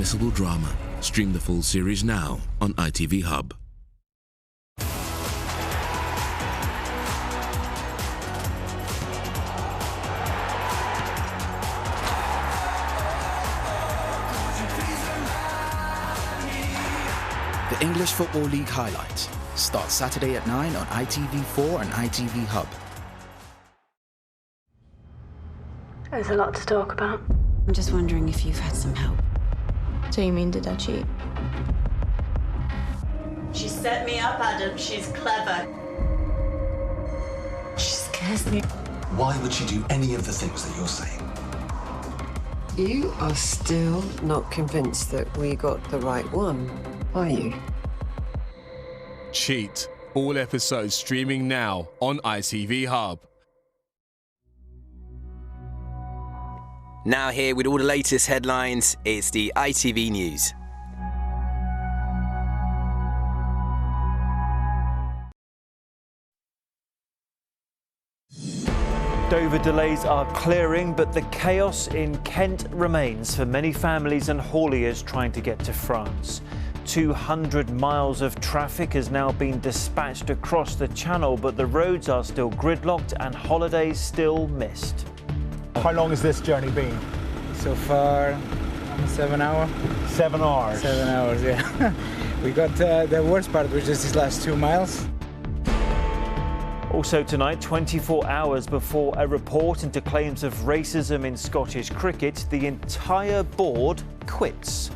unmissable drama. Stream the full series now on ITV Hub. The English Football League highlights starts Saturday at 9 on ITV4 and ITV Hub. There's a lot to talk about. I'm just wondering if you've had some help. So you mean, did I cheat? She set me up, Adam. She's clever. She scares me. Why would she do any of the things that you're saying? You are still not convinced that we got the right one, are you? Cheat. All episodes streaming now on ITV Hub. Now here with all the latest headlines, it's the ITV News. Dover delays are clearing, but the chaos in Kent remains for many families and hauliers trying to get to France. 200 miles of traffic has now been dispatched across the channel, but the roads are still gridlocked and holidays still missed. How long has this journey been? So far, 7 hours. 7 hours? 7 hours, yeah. We got the worst part, which is these last 2 miles. Also tonight, 24 hours before a report into claims of racism in Scottish cricket, the entire board quits.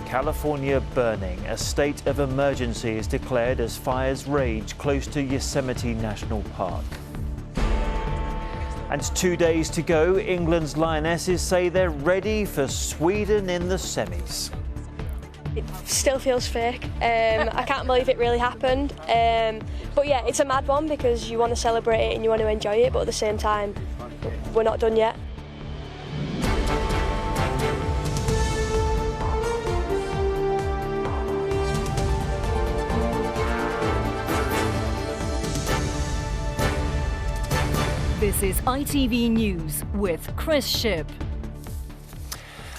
California burning. A state of emergency is declared as fires rage close to Yosemite National Park. And 2 days to go, England's Lionesses say they're ready for Sweden in the semis. It still feels fake. I can't believe it really happened. But yeah, it's a mad one because you want to celebrate it and you want to enjoy it, but at the same time, we're not done yet. This is ITV News with Chris Shipp.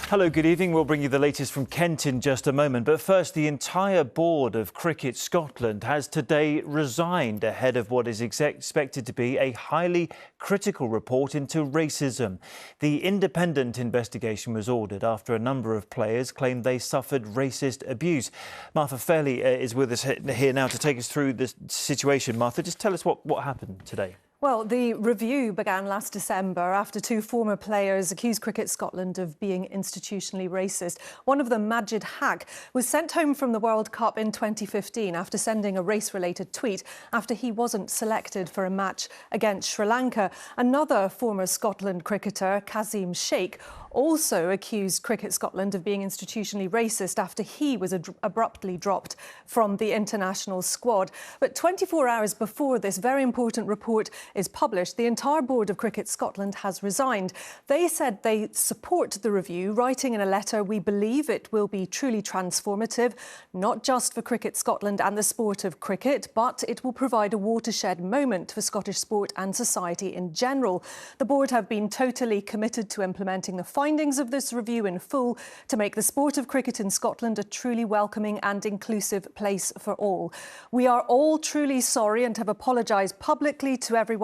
Hello, good evening. We'll bring you the latest from Kent in just a moment. But first, the entire board of Cricket Scotland has today resigned ahead of what is expected to be a highly critical report into racism. The independent investigation was ordered after a number of players claimed they suffered racist abuse. Martha Fairley is with us here now to take us through this situation. Martha, just tell us what happened today. Well, the review began last December after 2 former players accused Cricket Scotland of being institutionally racist. One of them, Majid Haq, was sent home from the World Cup in 2015 after sending a race-related tweet after he wasn't selected for a match against Sri Lanka. Another former Scotland cricketer, Kazim Sheikh, also accused Cricket Scotland of being institutionally racist after he was abruptly dropped from the international squad. But 24 hours before this very important report is published, the entire board of Cricket Scotland has resigned. They said they support the review, writing in a letter, "We believe it will be truly transformative, not just for Cricket Scotland and the sport of cricket, but it will provide a watershed moment for Scottish sport and society in general." The board have been totally committed to implementing the findings of this review in full to make the sport of cricket in Scotland a truly welcoming and inclusive place for all. "We are all truly sorry and have apologised publicly to everyone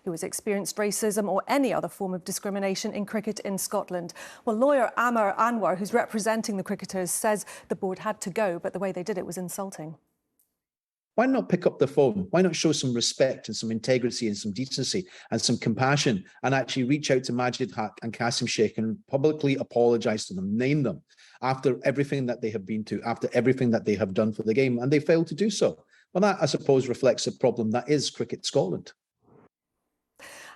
who has experienced racism or any other form of discrimination in cricket in Scotland." Well, lawyer Amar Anwar, who's representing the cricketers, says the board had to go, but the way they did it was insulting. Why not pick up the phone? Why not show some respect and some integrity and some decency and some compassion and actually reach out to Majid Haq and Kasim Sheikh and publicly apologise to them, name them after everything that they have been to, after everything that they have done for the game, and they failed to do so? Well, that, I suppose, reflects a problem that is Cricket Scotland.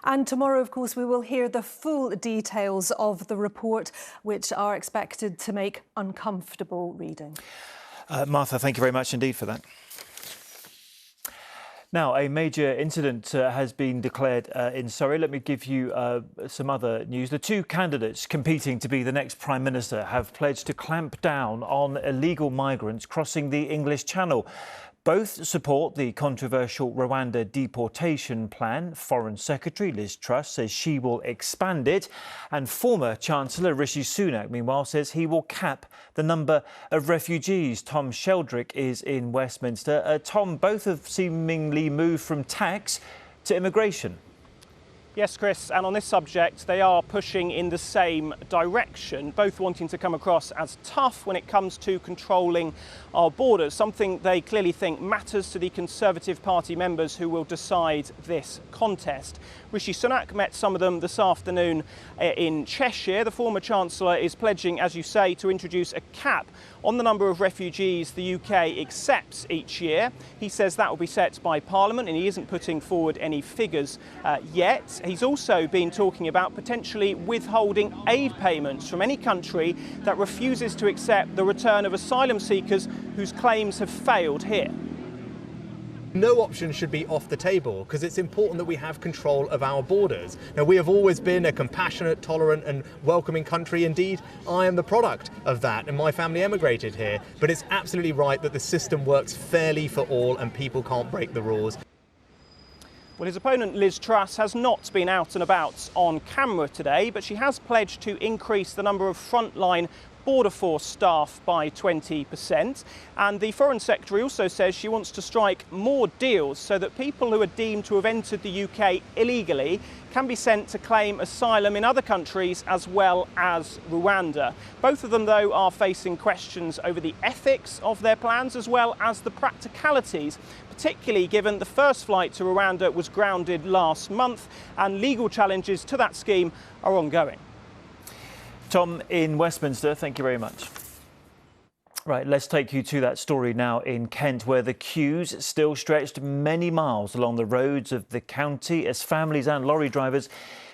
And tomorrow, of course, we will hear the full details of the report, which are expected to make uncomfortable reading. Martha, thank you very much indeed for that. Now, a major incident has been declared in Surrey. Let me give you some other news. The 2 candidates competing to be the next Prime Minister have pledged to clamp down on illegal migrants crossing the English Channel. Both support the controversial Rwanda deportation plan. Foreign Secretary Liz Truss says she will expand it, and former Chancellor Rishi Sunak, meanwhile, says he will cap the number of refugees. Tom Sheldrick is in Westminster. Tom, both have seemingly moved from tax to immigration. Yes, Chris, and on this subject, they are pushing in the same direction, both wanting to come across as tough when it comes to controlling our borders, something they clearly think matters to the Conservative Party members who will decide this contest. Rishi Sunak met some of them this afternoon in Cheshire. The former Chancellor is pledging, as you say, to introduce a cap on the number of refugees the UK accepts each year. He says that will be set by Parliament, and he isn't putting forward any figures yet. He's also been talking about potentially withholding aid payments from any country that refuses to accept the return of asylum seekers whose claims have failed here. No option should be off the table because it's important that we have control of our borders. Now, we have always been a compassionate, tolerant and welcoming country. Indeed, I am the product of that and my family emigrated here. But it's absolutely right that the system works fairly for all and people can't break the rules. Well, his opponent Liz Truss has not been out and about on camera today, but she has pledged to increase the number of frontline Border Force staff by 20%. And the Foreign Secretary also says she wants to strike more deals so that people who are deemed to have entered the UK illegally can be sent to claim asylum in other countries as well as Rwanda. Both of them, though, are facing questions over the ethics of their plans as well as the practicalities, particularly given the first flight to Rwanda was grounded last month and legal challenges to that scheme are ongoing. Tom in Westminster, thank you very much. Right, let's take you to that story now in Kent, where the queues still stretched many miles along the roads of the county as families and lorry drivers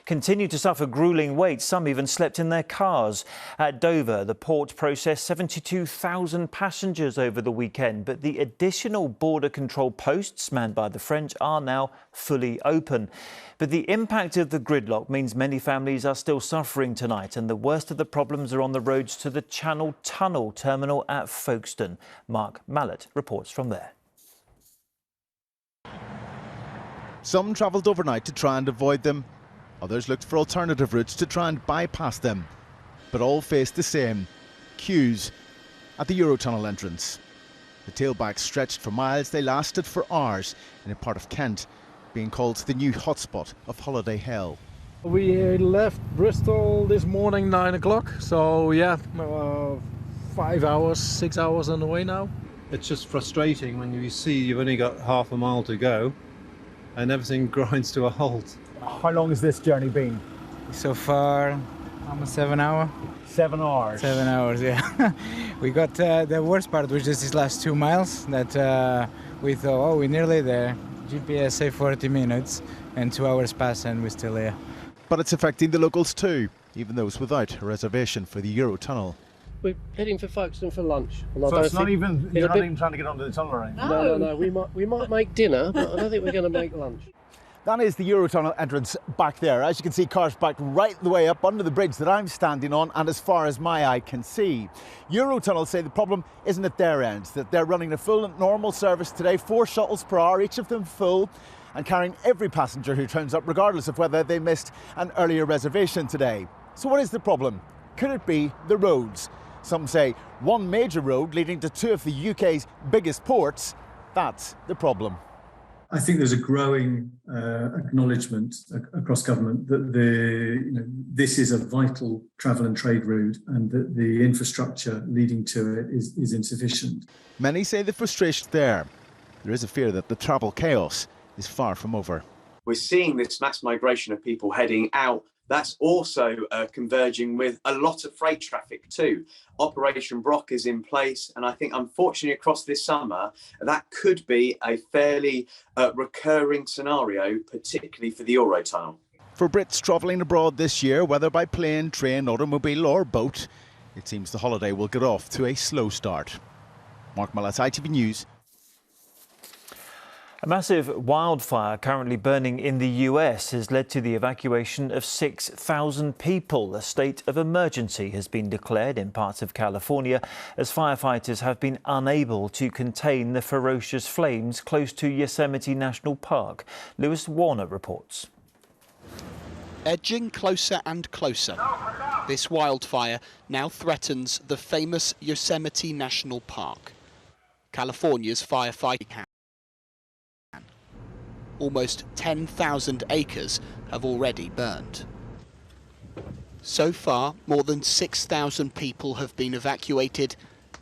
continue to suffer gruelling waits. Some even slept in their cars. At Dover, the port processed 72,000 passengers over the weekend, but the additional border control posts manned by the French are now fully open. But the impact of the gridlock means many families are still suffering tonight, and the worst of the problems are on the roads to the Channel Tunnel terminal at Folkestone. Mark Mallett reports from there. Some travelled overnight to try and avoid them. Others looked for alternative routes to try and bypass them. But all faced the same queues at the Eurotunnel entrance. The tailbacks stretched for miles, they lasted for hours in a part of Kent being called the new hotspot of holiday hell. We left Bristol this morning 9 o'clock, so yeah, 5 hours, 6 hours on the way now. It's just frustrating when you see you've only got half a mile to go and everything grinds to a halt. How long has this journey been? So far, almost 7 hours. 7 hours? 7 hours, yeah. We got the worst part was just these last 2 miles that we thought, oh, we're nearly there. GPS say 40 minutes and 2 hours pass and we're still here. But it's affecting the locals too, even those without a reservation for the Eurotunnel. We're heading for Folkestone for lunch. And so it's not even, you're not even trying to get onto the tunnel or anything? No. We might make dinner, but I don't think we're going to make lunch. That is the Eurotunnel entrance back there. As you can see, cars backed right the way up under the bridge that I'm standing on and as far as my eye can see. Eurotunnel say the problem isn't at their end, that they're running a full and normal service today, 4 shuttles per hour, each of them full, and carrying every passenger who turns up, regardless of whether they missed an earlier reservation today. So what is the problem? Could it be the roads? Some say one major road leading to 2 of the UK's biggest ports, that's the problem. I think there's a growing acknowledgement across government that this is a vital travel and trade route and that the infrastructure leading to it is insufficient. Many say the frustration there. There is a fear that the travel chaos is far from over. We're seeing this mass migration of people heading out. That's also converging with a lot of freight traffic too. Operation Brock is in place, and I think unfortunately across this summer that could be a fairly recurring scenario, particularly for the Eurotunnel. For Brits travelling abroad this year, whether by plane, train, automobile or boat, it seems the holiday will get off to a slow start. Mark Mallet, ITV News. A massive wildfire currently burning in the US has led to the evacuation of 6,000 people. A state of emergency has been declared in parts of California as firefighters have been unable to contain the ferocious flames close to Yosemite National Park. Lewis Warner reports. Edging closer and closer, this wildfire now threatens the famous Yosemite National Park, California's firefighting hand. Almost 10,000 acres have already burned. So far, more than 6,000 people have been evacuated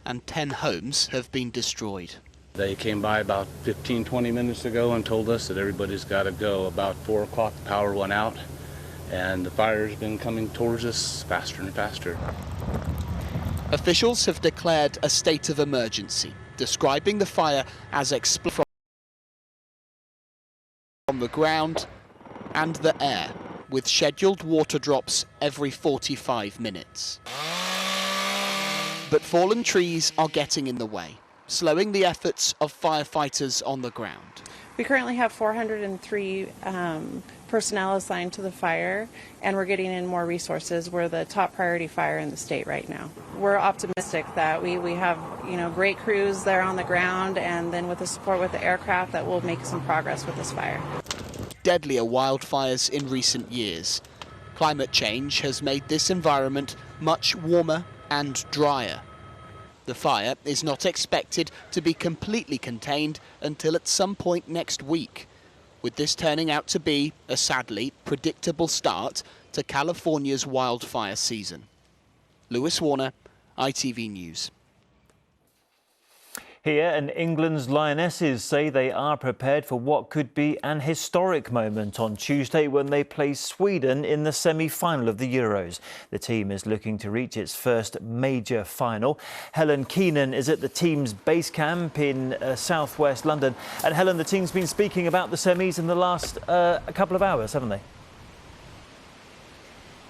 and 10 homes have been destroyed. They came by about 15-20 minutes ago and told us that everybody's got to go. About 4 o'clock, the power went out, and the fire's been coming towards us faster and faster. Officials have declared a state of emergency, describing the fire as explosive from the ground and the air, with scheduled water drops every 45 minutes. But fallen trees are getting in the way, slowing the efforts of firefighters on the ground. We currently have 403 personnel assigned to the fire, and we're getting in more resources. We're the top priority fire in the state right now. We're optimistic that we have great crews there on the ground, and then with the support with the aircraft that will make some progress with this fire. Deadlier wildfires in recent years. Climate change has made this environment much warmer and drier. The fire is not expected to be completely contained until at some point next week, with this turning out to be a sadly predictable start to California's wildfire season. Lewis Warner, ITV News. Here, and England's Lionesses say they are prepared for what could be an historic moment on Tuesday when they play Sweden in the semi-final of the Euros. The team is looking to reach its first major final. Helen Keenan is at the team's base camp in southwest London. And Helen, the team's been speaking about the semis in the last couple of hours, haven't they?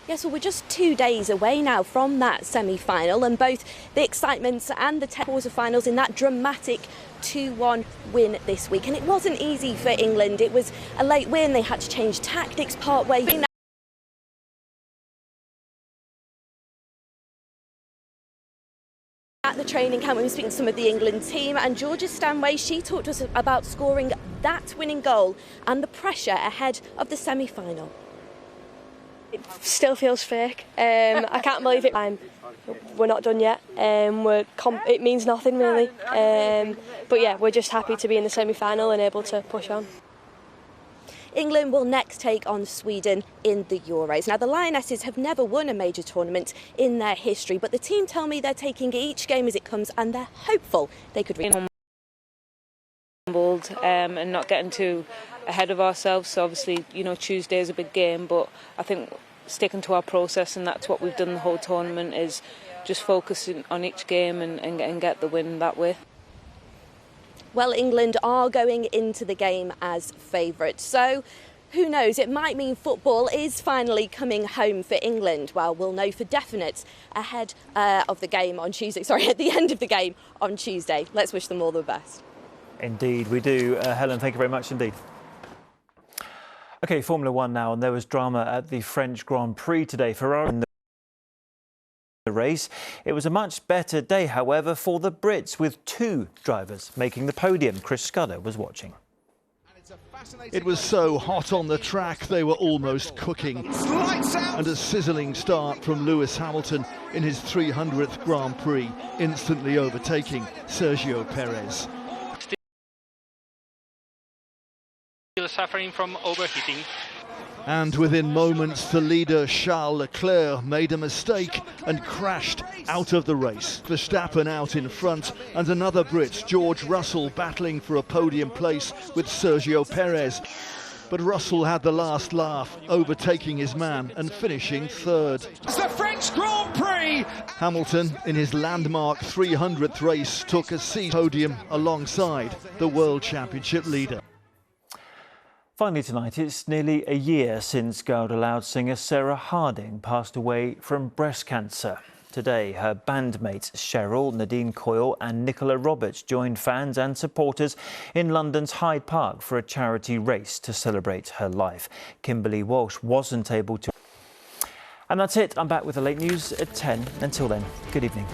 Yes, well, we're just 2 days away now from that semi-final, and both the excitement and the quarter-finals in that dramatic 2-1 win this week. And it wasn't easy for England. It was a late win. They had to change tactics partway. At the training camp, we were speaking to some of the England team, and Georgia Stanway, she talked to us about scoring that winning goal and the pressure ahead of the semi-final. It still feels fake. I can't believe it. We're not done yet. It means nothing really. But yeah, we're just happy to be in the semi-final and able to push on. England will next take on Sweden in the Euros. Now, the Lionesses have never won a major tournament in their history, but the team tell me they're taking each game as it comes, and they're hopeful they could reach. And not getting too ahead of ourselves. So obviously, Tuesday is a big game, but I think sticking to our process, and that's what we've done the whole tournament, is just focusing on each game and get the win that way. Well, England are going into the game as favourites, so who knows, it might mean football is finally coming home for England. Well, we'll know for definite ahead of the game on Tuesday. Sorry, at the end of the game on Tuesday. Let's wish them all the best. Indeed, we do. Helen, thank you very much indeed. OK, Formula One now, and there was drama at the French Grand Prix today. Ferrari in the race. It was a much better day, however, for the Brits, with 2 drivers making the podium. Chris Scudder was watching. It was so hot on the track, they were almost cooking. And a sizzling start from Lewis Hamilton in his 300th Grand Prix, instantly overtaking Sergio Perez. Suffering from overheating. And within moments, the leader Charles Leclerc made a mistake and crashed out of the race. Verstappen out in front, and another Brit, George Russell, battling for a podium place with Sergio Perez. But Russell had the last laugh, overtaking his man and finishing third. It's the French Grand Prix! Hamilton, in his landmark 300th race, took a seat podium alongside the World Championship leader. Finally tonight, it's nearly a year since Gouda Loud singer Sarah Harding passed away from breast cancer. Today, her bandmates Cheryl, Nadine Coyle and Nicola Roberts joined fans and supporters in London's Hyde Park for a charity race to celebrate her life. Kimberly Walsh wasn't able to. And that's it. I'm back with the late news at 10. Until then, good evening.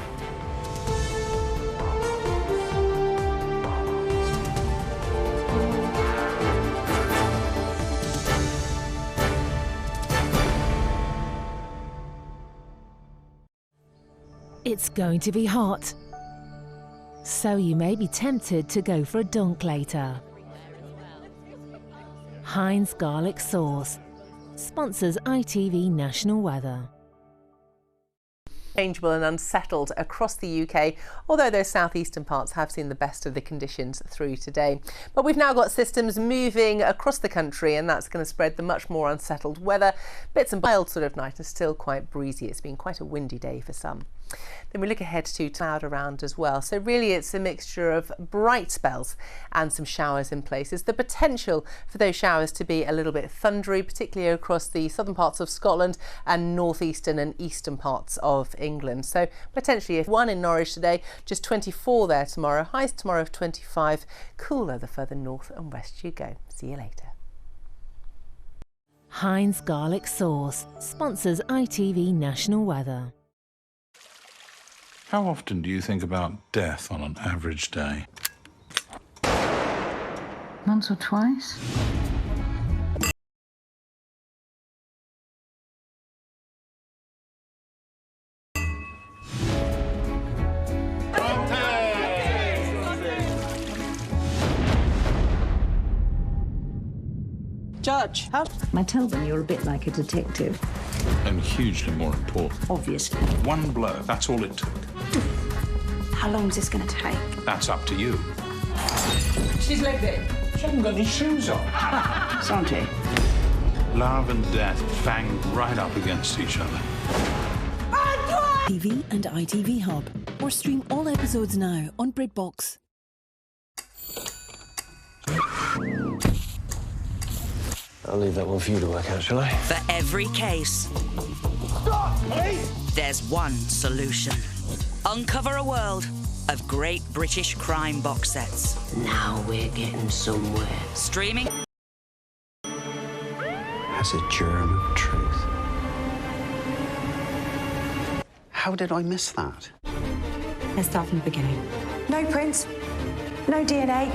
It's going to be hot, so you may be tempted to go for a dunk later. Heinz Garlic Sauce sponsors ITV National Weather. Changeable and unsettled across the UK, although those southeastern parts have seen the best of the conditions through today. But we've now got systems moving across the country, and that's going to spread the much more unsettled weather. Bits and mild sort of night and still quite breezy. It's been quite a windy day for some. Then we look ahead to cloud around as well. So really it's a mixture of bright spells and some showers in places. The potential for those showers to be a little bit thundery, particularly across the southern parts of Scotland and northeastern and eastern parts of England. So potentially 1 in Norwich today, just 24 there tomorrow. Highs tomorrow of 25. Cooler the further north and west you go. See you later. Heinz Garlic Sauce sponsors ITV National Weather. How often do you think about death on an average day? Once or twice. Judge, I tell them you're a bit like a detective. And hugely more important. Obviously. One blow, that's all it took. How long is this going to take? That's up to you. She's legged it. She hasn't got any shoes on. Santi. Love and death banged right up against each other. TV and ITV Hub. Or stream all episodes now on BritBox. I'll leave that one for you to work out, shall I? For every case, Stop, please! There's one solution. Uncover a world of great British crime box sets. Now we're getting somewhere. Streaming Has a germ of truth. How did I miss that? Let's start from the beginning. No prints, no DNA,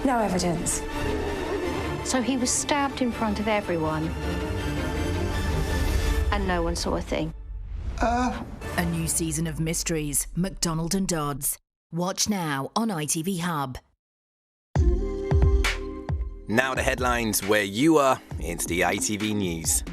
no evidence. So he was stabbed in front of everyone, and no one saw a thing. A new season of Mysteries, MacDonald and Dodds. Watch now on ITV Hub. Now the headlines where you are. It's the ITV News.